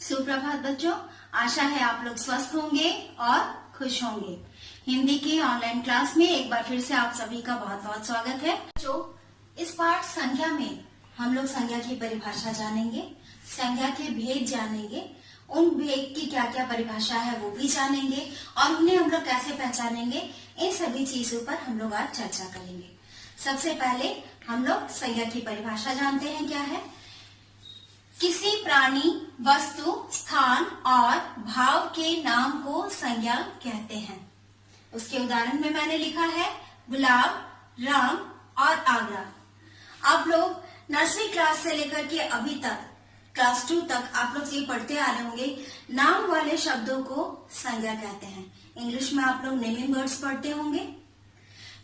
सुप्रभात बच्चों, आशा है आप लोग स्वस्थ होंगे और खुश होंगे। हिंदी की ऑनलाइन क्लास में एक बार फिर से आप सभी का बहुत बहुत स्वागत है। बच्चों, इस पाठ संज्ञा में हम लोग संज्ञा की परिभाषा जानेंगे, संज्ञा के भेद जानेंगे, उन भेद की क्या क्या परिभाषा है वो भी जानेंगे और उन्हें हम लोग कैसे पहचानेंगे, इन सभी चीजों पर हम लोग आज चर्चा करेंगे। सबसे पहले हम लोग संज्ञा की परिभाषा जानते हैं क्या है। किसी प्राणी, वस्तु, स्थान और भाव के नाम को संज्ञा कहते हैं। उसके उदाहरण में मैंने लिखा है गुलाब, राम और आगरा। आप लोग नर्सरी क्लास से लेकर के अभी तक क्लास 2 तक आप लोग ये पढ़ते आ रहे होंगे, नाम वाले शब्दों को संज्ञा कहते हैं। इंग्लिश में आप लोग नेमिंग वर्ड्स पढ़ते होंगे।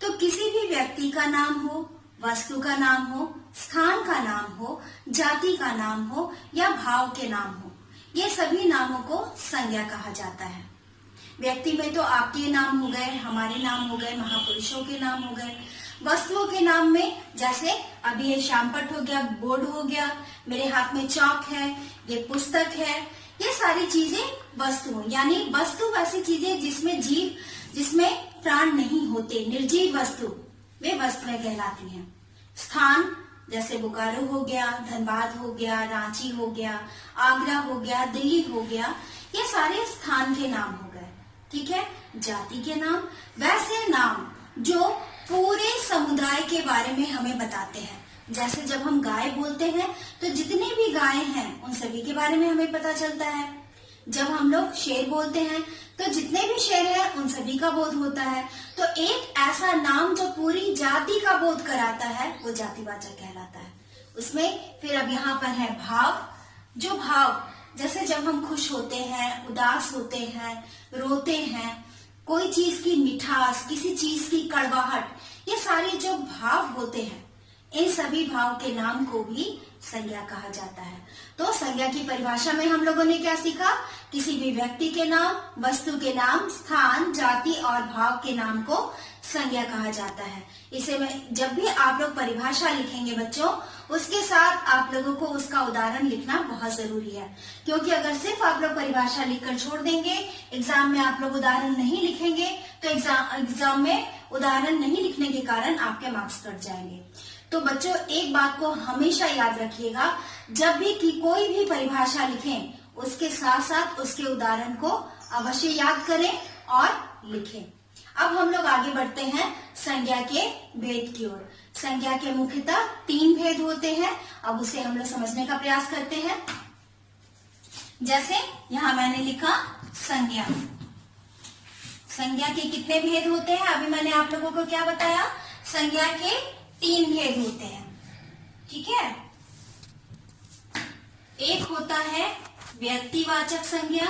तो किसी भी व्यक्ति का नाम हो, वस्तु का नाम हो, स्थान का नाम हो, जाति का नाम हो या भाव के नाम हो, ये सभी नामों को संज्ञा कहा जाता है। व्यक्ति में तो आपके नाम हो गए, हमारे नाम हो गए, महापुरुषों के नाम हो गए। वस्तुओं के नाम में जैसे अभी ये श्यामपट्ट हो गया, बोर्ड हो गया, मेरे हाथ में चौक है, ये पुस्तक है, ये सारी चीजें वस्तु यानी वस्तु वैसी चीजें जिसमें प्राण नहीं होते, निर्जीव वस्तु, वे वस्तुएं कहलाती हैं। स्थान जैसे बोकारो हो गया, धनबाद हो गया, रांची हो गया, आगरा हो गया, दिल्ली हो गया, ये सारे स्थान के नाम हो गए। ठीक है। जाति के नाम वैसे नाम जो पूरे समुदाय के बारे में हमें बताते हैं। जैसे जब हम गाय बोलते हैं तो जितनी भी गाय हैं उन सभी के बारे में हमें पता चलता है। जब हम लोग शेर बोलते हैं तो जितने भी शेर हैं उन सभी का बोध होता है। तो एक ऐसा नाम जो पूरी जाति का बोध कराता है वो जातिवाचक कहलाता है। उसमें फिर अब यहाँ पर है भाव। जो भाव जैसे जब हम खुश होते हैं, उदास होते हैं, रोते हैं, कोई चीज की मिठास, किसी चीज की कड़वाहट, ये सारे जो भाव होते हैं, इन सभी भाव के नाम को भी संज्ञा कहा जाता है। तो संज्ञा की परिभाषा में हम लोगों ने क्या सीखा? किसी भी व्यक्ति के नाम, वस्तु के नाम, स्थान, जाति और भाव के नाम को संज्ञा कहा जाता है। इसे में जब भी आप लोग परिभाषा लिखेंगे बच्चों, उसके साथ आप लोगों को उसका उदाहरण लिखना बहुत जरूरी है। क्योंकि अगर सिर्फ आप लोग परिभाषा लिखकर छोड़ देंगे, एग्जाम में आप लोग उदाहरण नहीं लिखेंगे, तो एग्जाम में उदाहरण नहीं लिखने के कारण आपके मार्क्स कट जाएंगे। तो बच्चों एक बात को हमेशा याद रखिएगा, जब भी कोई भी परिभाषा लिखें उसके साथ साथ उसके उदाहरण को अवश्य याद करें और लिखें। अब हम लोग आगे बढ़ते हैं संज्ञा के भेद की ओर। संज्ञा के मुख्यतः 3 भेद होते हैं। अब उसे हम लोग समझने का प्रयास करते हैं। जैसे यहाँ मैंने लिखा संज्ञा। संज्ञा के कितने भेद होते हैं? अभी मैंने आप लोगों को क्या बताया? संज्ञा के 3 भेद होते हैं। ठीक है। एक होता है व्यक्तिवाचक संज्ञा,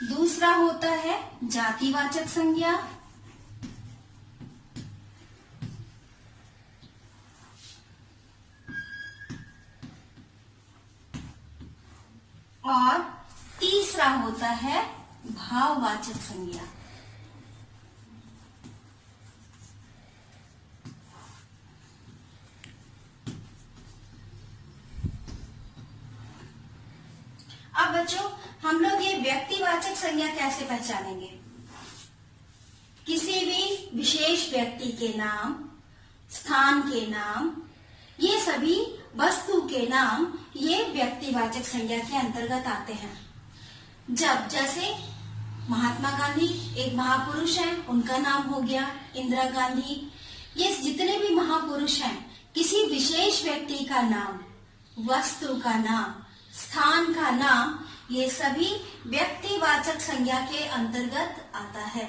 दूसरा होता है जातिवाचक संज्ञा, और तीसरा होता है भाववाचक संज्ञा। अब बच्चों हम लोग ये व्यक्तिवाचक संज्ञा कैसे पहचानेंगे? किसी भी विशेष व्यक्ति के नाम, स्थान के नाम, ये सभी वस्तु के नाम, ये व्यक्तिवाचक संज्ञा के अंतर्गत आते हैं। जब जैसे महात्मा गांधी एक महापुरुष हैं, उनका नाम हो गया, इंदिरा गांधी, ये जितने भी महापुरुष हैं, किसी विशेष व्यक्ति का नाम, वस्तु का नाम, स्थान का नाम, ये सभी व्यक्तिवाचक संज्ञा के अंतर्गत आता है।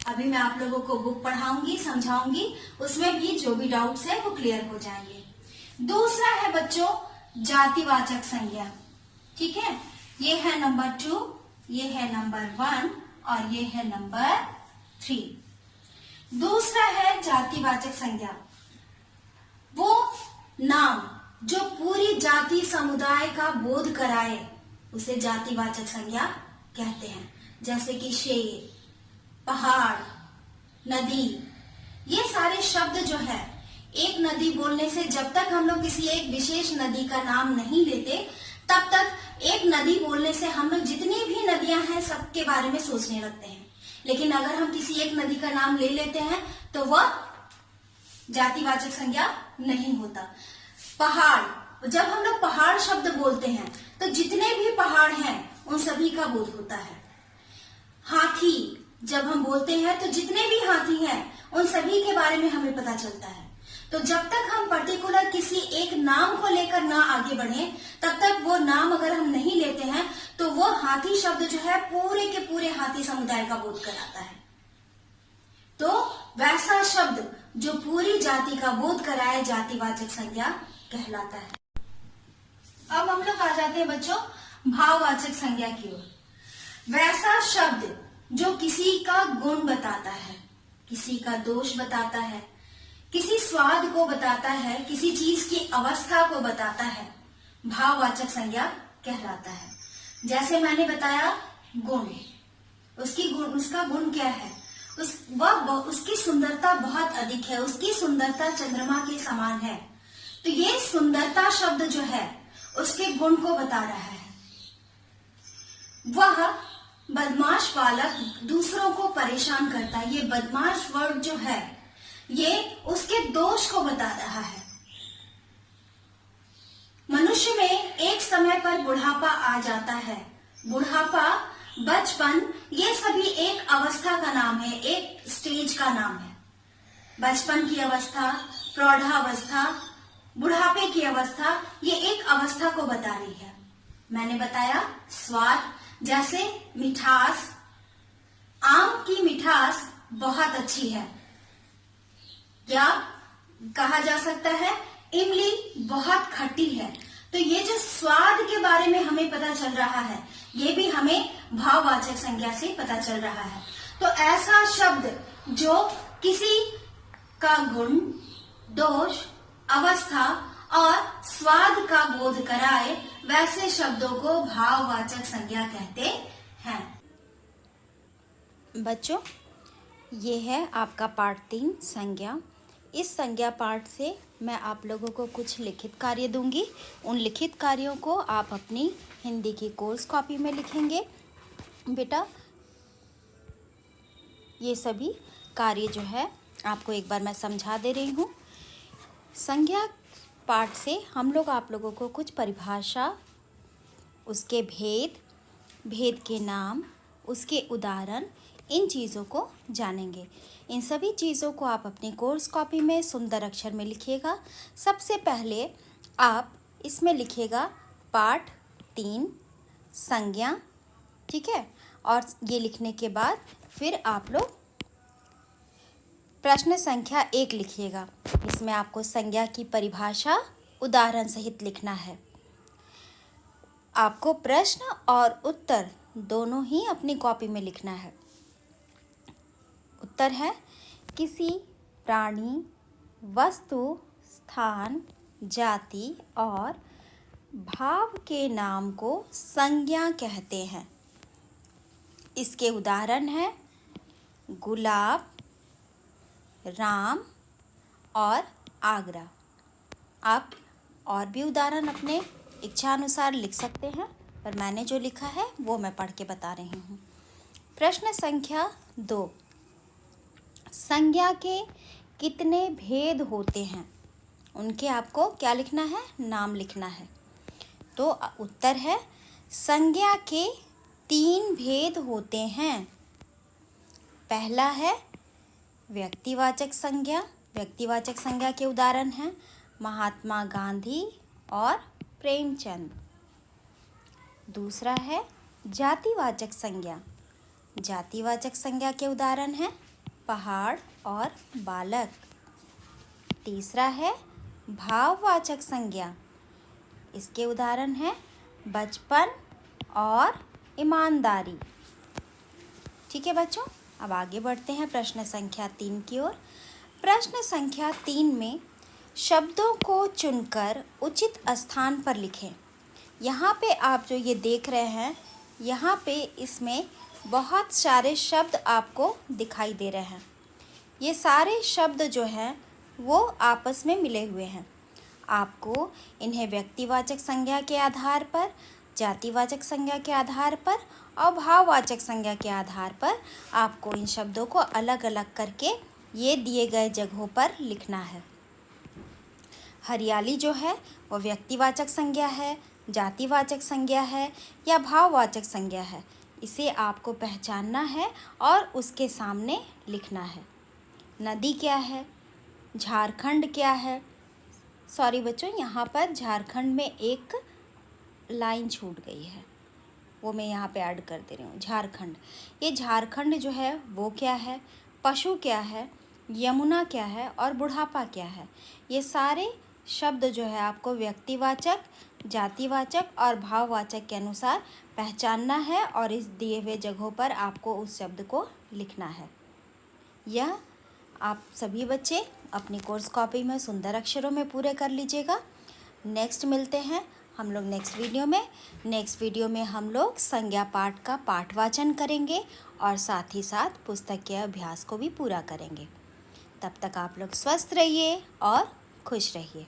अभी मैं आप लोगों को बुक पढ़ाऊंगी, समझाऊंगी, उसमें भी जो भी डाउट्स है वो क्लियर हो जाएंगे। दूसरा है बच्चों जातिवाचक संज्ञा। ठीक है। ये है नंबर 2, ये है नंबर 1 और ये है नंबर 3। दूसरा है जातिवाचक संज्ञा। वो नाम जो पूरी जाति समुदाय का बोध कराए उसे जातिवाचक संज्ञा कहते हैं। जैसे कि शेर, पहाड़, नदी, ये सारे शब्द जो है एक नदी बोलने से, जब तक हम लोग किसी एक विशेष नदी का नाम नहीं लेते तब तक एक नदी बोलने से हम लोग जितनी भी नदियां हैं सबके बारे में सोचने लगते हैं। लेकिन अगर हम किसी एक नदी का नाम ले लेते हैं तो वह जातिवाचक संज्ञा नहीं होता। पहाड़, जब हम लोग पहाड़ शब्द बोलते हैं तो जितने भी पहाड़ हैं उन सभी का बोध होता है। हाथी, जब हम बोलते हैं तो जितने भी हाथी हैं उन सभी के बारे में हमें पता चलता है। तो जब तक हम पर्टिकुलर किसी एक नाम को लेकर ना आगे बढ़े तब तक वो नाम अगर हम नहीं लेते हैं तो वो हाथी शब्द जो है पूरे के पूरे हाथी समुदाय का बोध कराता है। तो वैसा शब्द जो पूरी जाति का बोध कराए जातिवाचक संज्ञा कहलाता है। अब हम लोग आ जाते हैं बच्चों भाववाचक संज्ञा की ओर। वैसा शब्द जो किसी का गुण बताता है, किसी का दोष बताता है, किसी स्वाद को बताता है, किसी चीज की अवस्था को बताता है, भाववाचक संज्ञा कहलाता है। जैसे मैंने बताया गुण, उसका गुण क्या है? उसकी सुंदरता बहुत अधिक है, उसकी सुंदरता चंद्रमा के समान है। तो ये सुंदरता शब्द जो है उसके गुण को बता रहा है। वह बदमाश बालक दूसरों को परेशान करता है। ये बदमाश वर्ड जो है ये उसके दोष को बता रहा है। मनुष्य में एक समय पर बुढ़ापा आ जाता है। बुढ़ापा, बचपन, ये सभी एक अवस्था का नाम है, एक स्टेज का नाम है। बचपन की अवस्था, प्रौढ़ावस्था, बुढ़ापे की अवस्था, ये एक अवस्था को बता रही है। मैंने बताया स्वाद, जैसे मिठास, आम की मिठास बहुत अच्छी है। क्या कहा जा सकता है? इमली बहुत खट्टी है। तो ये जो स्वाद के बारे में हमें पता चल रहा है ये भी हमें भाववाचक संज्ञा से पता चल रहा है। तो ऐसा शब्द जो किसी का गुण, दोष, अवस्था और स्वाद का बोध कराए वैसे शब्दों को भाववाचक संज्ञा कहते हैं। बच्चों, ये है आपका पाठ 3 संज्ञा। इस संज्ञा पाठ से मैं आप लोगों को कुछ लिखित कार्य दूंगी। उन लिखित कार्यों को आप अपनी हिंदी की कोर्स कॉपी में लिखेंगे। बेटा, ये सभी कार्य जो है आपको एक बार मैं समझा दे रही हूँ। संज्ञा पाठ से हम लोग आप लोगों को कुछ परिभाषा, उसके भेद के नाम, उसके उदाहरण, इन चीज़ों को जानेंगे। इन सभी चीज़ों को आप अपनी कोर्स कॉपी में सुंदर अक्षर में लिखिएगा। सबसे पहले आप इसमें लिखिएगा पाठ 3 संज्ञा, ठीक है। और ये लिखने के बाद फिर आप लोग प्रश्न संख्या 1 लिखिएगा। इसमें आपको संज्ञा की परिभाषा उदाहरण सहित लिखना है। आपको प्रश्न और उत्तर दोनों ही अपनी कॉपी में लिखना है। उत्तर है किसी प्राणी, वस्तु, स्थान, जाति और भाव के नाम को संज्ञा कहते हैं। इसके उदाहरण हैं गुलाब, राम और आगरा। आप और भी उदाहरण अपने इच्छा अनुसार लिख सकते हैं, पर मैंने जो लिखा है वो मैं पढ़ के बता रही हूँ। प्रश्न संख्या 2, संज्ञा के कितने भेद होते हैं? उनके आपको क्या लिखना है? नाम लिखना है। तो उत्तर है संज्ञा के 3 भेद होते हैं। पहला है व्यक्तिवाचक संज्ञा। व्यक्तिवाचक संज्ञा के उदाहरण हैं महात्मा गांधी और प्रेमचंद। दूसरा है जातिवाचक संज्ञा। जातिवाचक संज्ञा के उदाहरण हैं पहाड़ और बालक। तीसरा है भाववाचक संज्ञा। इसके उदाहरण हैं बचपन और ईमानदारी। ठीक है बच्चों, अब आगे बढ़ते हैं प्रश्न संख्या 3 की ओर। प्रश्न संख्या 3 में शब्दों को चुनकर उचित स्थान पर लिखें। यहाँ पे आप जो ये देख रहे हैं, यहाँ पे इसमें बहुत सारे शब्द आपको दिखाई दे रहे हैं। ये सारे शब्द जो हैं वो आपस में मिले हुए हैं। आपको इन्हें व्यक्तिवाचक संज्ञा के आधार पर, जातिवाचक संज्ञा के आधार पर और भाववाचक संज्ञा के आधार पर आपको इन शब्दों को अलग अलग करके ये दिए गए जगहों पर लिखना है। हरियाली जो है वो व्यक्तिवाचक संज्ञा है, जातिवाचक संज्ञा है या भाववाचक संज्ञा है, इसे आपको पहचानना है और उसके सामने लिखना है। नदी क्या है, झारखंड क्या है, सॉरी बच्चों, यहाँ पर झारखंड में एक लाइन छूट गई है, वो मैं यहाँ पे ऐड कर दे रही हूँ। झारखंड, ये झारखंड जो है वो क्या है, पशु क्या है, यमुना क्या है और बुढ़ापा क्या है। ये सारे शब्द जो है आपको व्यक्तिवाचक, जातिवाचक और भाववाचक के अनुसार पहचानना है और इस दिए हुए जगहों पर आपको उस शब्द को लिखना है। यह आप सभी बच्चे अपनी कोर्स कॉपी में सुंदर अक्षरों में पूरे कर लीजिएगा। नेक्स्ट मिलते हैं हम लोग नेक्स्ट वीडियो में। नेक्स्ट वीडियो में हम लोग संज्ञा पाठ का पाठवाचन करेंगे और साथ ही साथ पुस्तक के अभ्यास को भी पूरा करेंगे। तब तक आप लोग स्वस्थ रहिए और खुश रहिए।